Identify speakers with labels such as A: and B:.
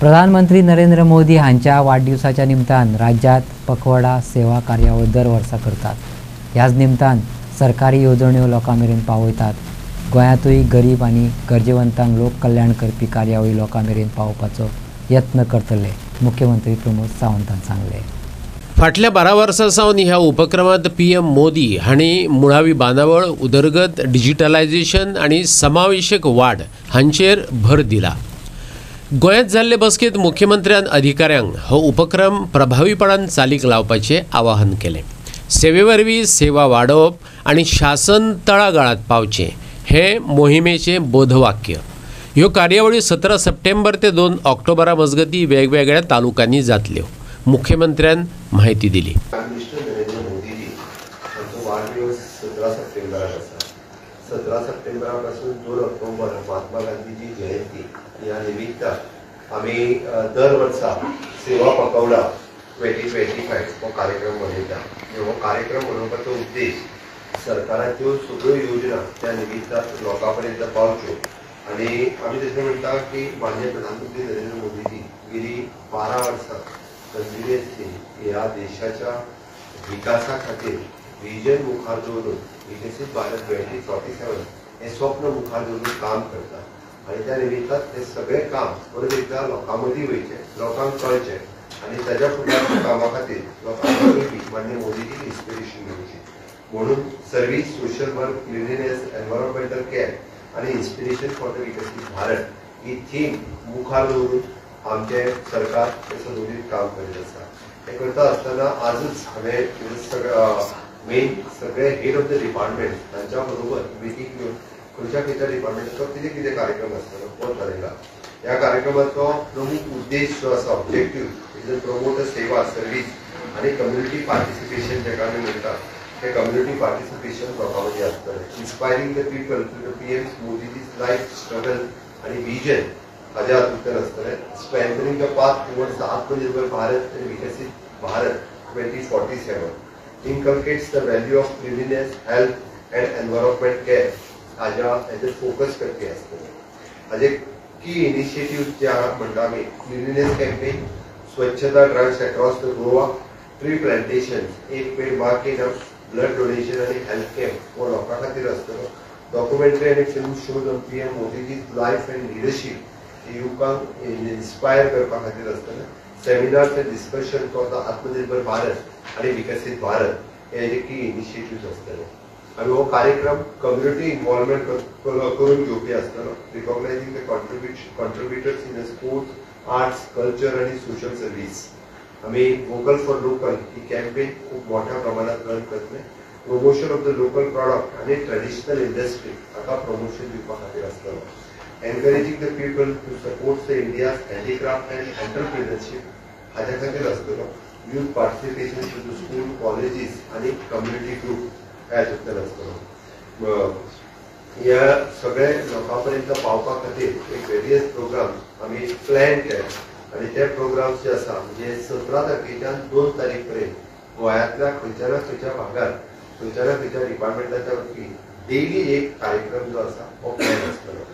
A: प्रधानमंत्री नरेंद्र मोदी हांच्या वाढदिवसाच्या निमतान राज्यात पखवाडा सेवा कार्यावळ दर वर्सा करतात। ह्याच निमतान सरकारी येवजण्यो लोकांमेरेन पावयतात। गोंयांतूय गरीब आनी गरजेवंतांक लोक कल्याण करपी कार्यावळी लोकांमेरेन पावोवपाचो यत्न करतले, मुख्यमंत्री प्रमोद सावंतान सांगले।
B: फाटल्या 12 वर्सां सावन ह्या उपक्रमांत पीएम मोदी हांणी मुळावी बांदावळ, उदरगत, डिजिटलायझेशन आनी समावेशक वाड हांचेर भर दिला। गोंयांत जाल्ले बसकेंत मुख्यमंत्र्यान अधिकाऱ्यांक हो उपक्रम प्रभावीपणान चालीक लावपाचें आवाहन केलें। सेवे वरवीं सेवा वाडोवप आनी शासन तळागाळांत पावचें हें मोहिमेचें बोधवाक्य। ह्यो कार्यावळी 17 सप्टेंबर ते 2 ऑक्टोबरा मजगतीं वेगवेगळ्या तालुक्यांनी जातल्यो, मुख्यमंत्र्यान माहिती दिली।
C: नरेंद्र मोदीजी हांचो वाडदिवस 17 सप्टेंबराक आसा। 17 सप्टेंबरापासून 2 ऑक्टोबर महात्मा गांधीजी जयंती ह्या निमित्तान आमी दर वर्सा सेवा पखवाडा 2025 हो कार्यक्रम मनयता। हो कार्यक्रम मनोवपाचो उद्देश सरकाराच्यो सगळ्यो योजना त्या निमित्तान लोकां पर्यंत पावच्यो आनी आमी तशें म्हणटा की माननीय प्रधानमंत्री नरेंद्र मोदीजी गेली 12 वर्सां कंटिन्युअसली ह्या देशाच्या विकासा खातीर विजन मुखार दवरून विकसीत भारत 2047 हे स्वप्न मुखार दवरून काम करता आनी त्या निमित्तान हे सगळे काम परत एकदा लोकां मदीं वयचे, लोकांक कळचे आनी ताच्या फुडल्या कामा खातीर लोकांनी माननीय मोदीजी इन्स्पिरेशन मेळची म्हणून service, social work, cleanliness, environmental care आनी इन्स्पिरेशन फॉर द विकसीत भारत ही थीम मुखार दवरून आमचे सरकार सदोदीत काम करीत आसा। हे करता आसतना आजूच हांवें मेन सगळे हेड ऑफ द डिपार्टमेंट तांच्या बरोबर मिटींग घेवन खंयच्या डिपार्टमेंटाचो कितें कार्यक्रम आसतलो हो थारायला। ह्या कार्यक्रमाचो प्रमुख उद्देश जो आसा, ऑब्जेक्टिव्ह इज प्रमोट सेवा, सर्वीस आनी कम्युनिटी पार्टिसिपेशन जेका आमी म्हणटा ते कम्युनिटी पार्टिसिपेशन लोकां मदीं आसतलें। Inspiring the people to the PM Modiji's life struggle आनी विजन हाज्या हातूंतल्यान आसतलें। Strengthening the path towards the Atmanirbhar Bharat आनी विकसीत Bharat 2047 inculcates the value of cleanliness, health and environment care हाज्या हेजेर फोकस करपी आसतलें। हाजे की इनिशिएटिव्ह जे म्हणटा आमी cleanliness campaign, swachhata drives across the Goa, tree plantation, Ek Ped Maa Ke Naam, blood donation आनी हेल्थ कॅम्प हो लोकां खातीर आसतलो। डॉक्युमेंटरी आनी film shows on PM Modiji's life and leadership युवकांक इन्स्पायर करपा खातीर आसतले। Seminars and discussion for the Atmanirbhar Bharat आनी विकसीत भारत हे की इनिशिएटिव्ह आसतले। आमी हो कार्यक्रम कम्युनिटी इन्वॉल्वमेंट करून घेवपी आसतलो, recognizing the contributors in sports, arts, culture आनी सोशल सर्वीस। आमी वोकल फॉर लोकल ही कॅम्पेन खूब मोठ्या प्रमाणात रन करतले। Promotion of the local product आनी ट्रेडिशनल इंडस्ट्री हाका प्रमोशन दिवपा खातीर आसतलो। Encouraging the people to support the India's handicraft and entrepreneurship हाज्या खातीर आसतलो। Youth participation to the school, colleges आनी कम्युनिटी ग्रुप ह्या हातूंतल्यान आसतलो। ह्या सगळे लोकां पर्यंत पावपा खातीर एक वेरियस प्रोग्राम आमी प्लॅन केले आनी ते प्रोग्राम्स जे आसा म्हणजे 17 तारखेच्यान 2 तारीख पर्यंत गोंयांतल्या खंयच्या ना खंयच्या भागात खंयच्या ना खंयच्या डिपार्टमेंटाच्या वरवीं डेली एक कार्यक्रम जो आसा हो प्लॅन आसतलो।